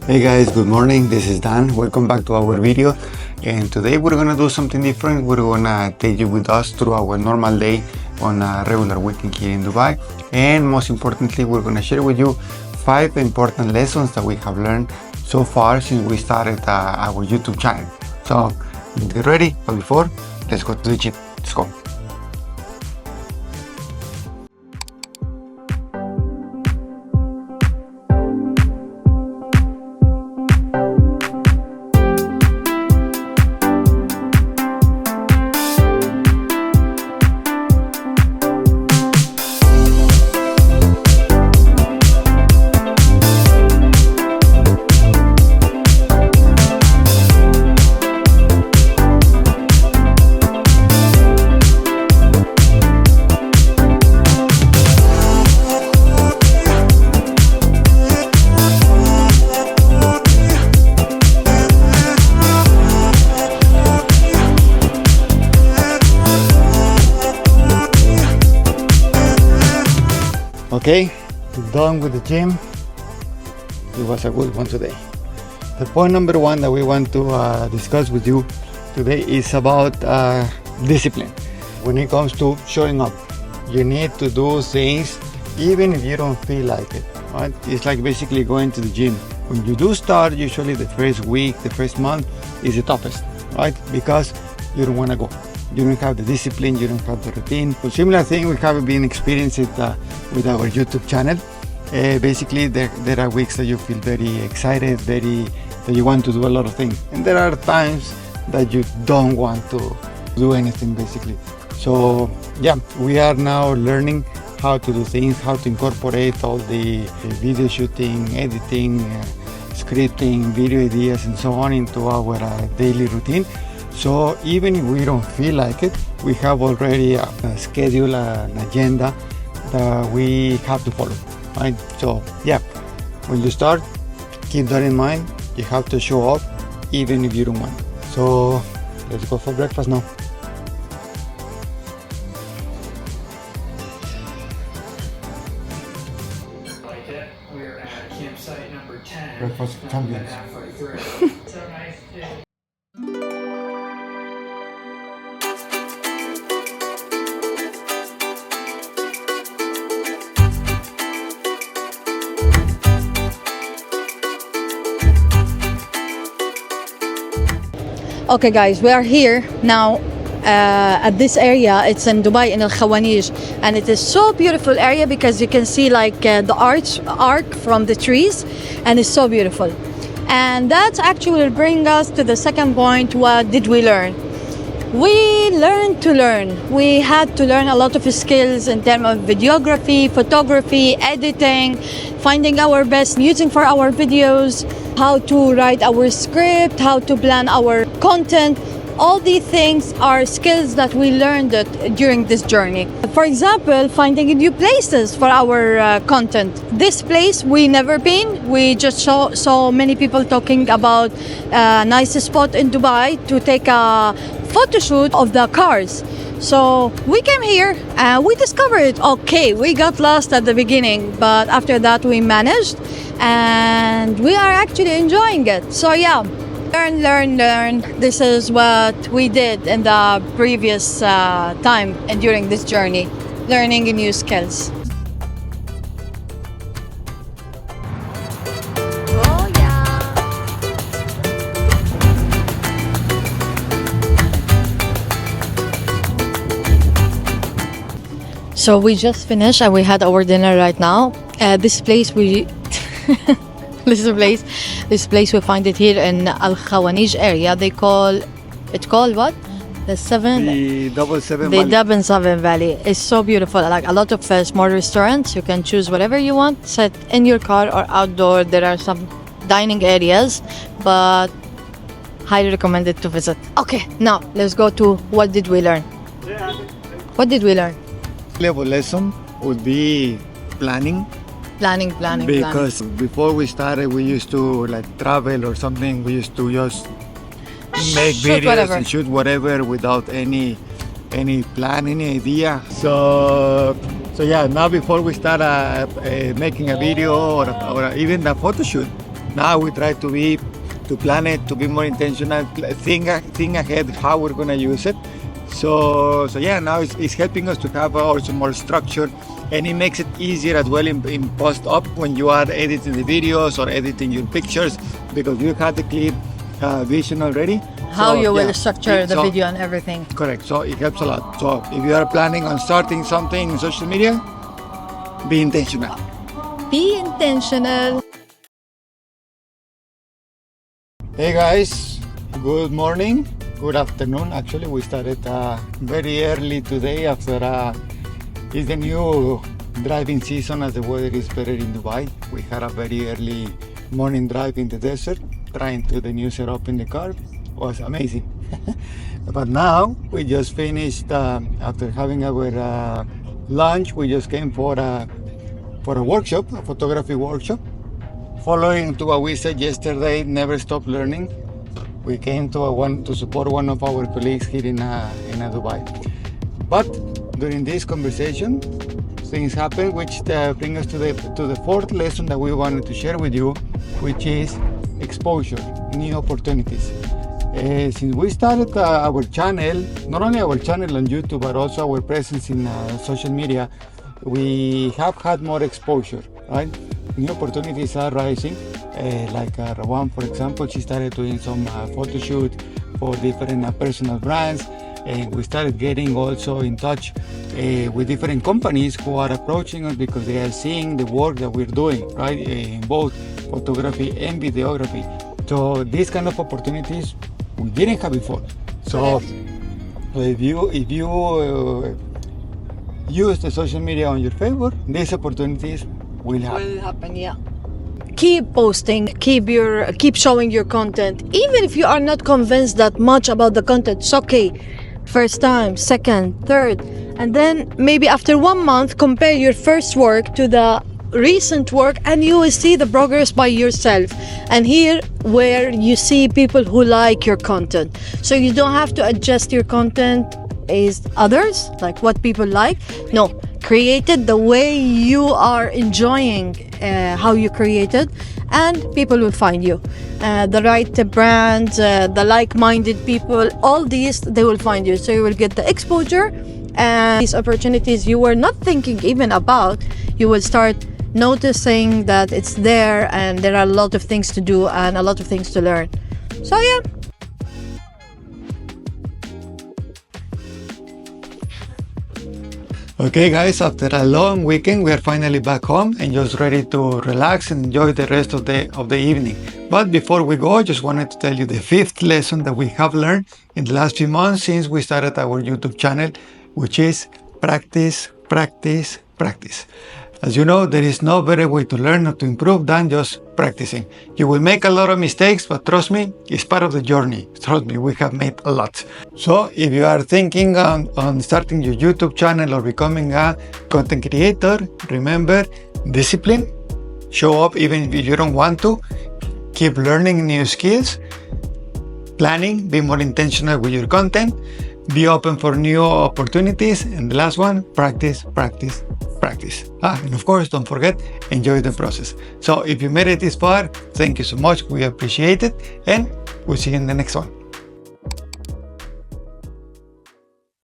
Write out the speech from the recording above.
Hey guys, good morning. This is Dan. Welcome back to our video. And today we're gonna do something different. We're gonna take you with us through our normal day on a regular weekend here in Dubai. And most importantly, we're gonna share with you 5 important lessons that we have learned so far since we started our YouTube channel. So get ready, but before, let's go to the gym. Let's go. Okay, done with the gym. It was a good one today. The point number 1 that we want to discuss with you today is about discipline. When it comes to showing up, you need to do things even if you don't feel like it, right? It's like basically going to the gym. When you do start, usually the first week, the first month is the toughest, right? Because you don't want to go. You don't have the discipline, you don't have the routine. So similar thing we have been experiencing with our YouTube channel. Basically there are weeks that you feel very excited, that you want to do a lot of things. And there are times that you don't want to do anything basically. So yeah, we are now learning how to do things, how to incorporate all the video shooting, editing, scripting, video ideas and so on into our daily routine. So even if we don't feel like it, we have already a schedule, an agenda that we have to follow, right? So yeah, when you start, keep that in mind. You have to show up even if you don't want. So let's go for breakfast now. We're at campsite number 10. Breakfast champions. Halfway through. So nice too. Okay guys, we are here now at this area. It's in Dubai in Al Khawanij, and it is so beautiful area because you can see like the arc from the trees, and it's so beautiful. And that actually will bring us to the second point. What did we learn? We learned to learn. We had to learn a lot of skills in terms of videography, photography, editing, finding our best music for our videos, how to write our script, how to plan our content. All these things are skills that we learned during this journey. For example, finding new places for our content. This place we never been. We just saw many people talking about a nice spot in Dubai to take a photo shoot of the cars. So we came here and we discovered it. Okay, we got lost at the beginning, but after that we managed and we are actually enjoying it. So yeah, learn. This is what we did in the previous time and during this journey, learning new skills. So we just finished and we had our dinner right now. This place this place we find it here in Al Khawanij area. It's called what? The 777 Valley. It's so beautiful. Like a lot of small restaurants. You can choose whatever you want. Sit in your car or outdoor. There are some dining areas, but highly recommended to visit. Okay, now let's go to what did we learn? What did we learn? Level lesson would be planning. Because before we started, we used to like travel or something. We used to just make videos whatever. And shoot whatever without any plan, any idea. So yeah, now before we start making a video or even a photo shoot, Now we try to plan it, to be more intentional, think ahead how we're gonna use it. So yeah, now it's helping us to have also more structure, and it makes it easier as well in post up when you are editing the videos or editing your pictures, because you have the clear vision already. How So, you will yeah, structure the so- video and everything. Correct. So it helps a lot. So if you are planning on starting something in social media, be intentional. Be intentional. Hey guys, good morning, good afternoon. Actually, we started very early today after it's the new driving season as the weather is better in Dubai. We had a very early morning drive in the desert, trying to the new setup in the car. It was amazing. But now we just finished after having our lunch. We just came for a workshop, a photography workshop. Following to what we said yesterday, never stop learning. We came to support one of our colleagues here in Dubai. But during this conversation, things happen which bring us to the fourth lesson that we wanted to share with you, which is exposure, new opportunities. Since we started our channel, not only our channel on YouTube, but also our presence in social media, we have had more exposure, right? New opportunities are rising. Like Rawan, for example, she started doing some photo shoot for different personal brands, and we started getting also in touch with different companies who are approaching us because they are seeing the work that we're doing, right, in both photography and videography. So these kind of opportunities we didn't have before. So if you use the social media on your favor, these opportunities will happen. Will happen, yeah. Keep posting, keep showing your content. Even if you are not convinced that much about the content, it's okay. First time, second, third, and then maybe after 1 month, compare your first work to the recent work, and you will see the progress by yourself. And here where you see people who like your content, so you don't have to adjust your content as others, like what people like. No, create it the way you are enjoying how you create it, and people will find you. The right brands, the like-minded people, all these, they will find you. So you will get the exposure, and these opportunities you were not thinking even about, you will start noticing that it's there, and there are a lot of things to do and a lot of things to learn. So yeah. Okay guys, after a long weekend, we are finally back home and just ready to relax and enjoy the rest of the evening. But before we go, I just wanted to tell you the fifth lesson that we have learned in the last few months since we started our YouTube channel, which is practice, practice, practice. As you know, there is no better way to learn or to improve than just practicing. You will make a lot of mistakes, but trust me, it's part of the journey. Trust me, we have made a lot. So if you are thinking on starting your YouTube channel or becoming a content creator, remember, discipline, show up even if you don't want to, keep learning new skills, planning, be more intentional with your content, be open for new opportunities, and the last one, practice, practice, practice. And of course, don't forget, enjoy the process. So if you made it this far, thank you so much. We appreciate it, and we'll see you in the next one.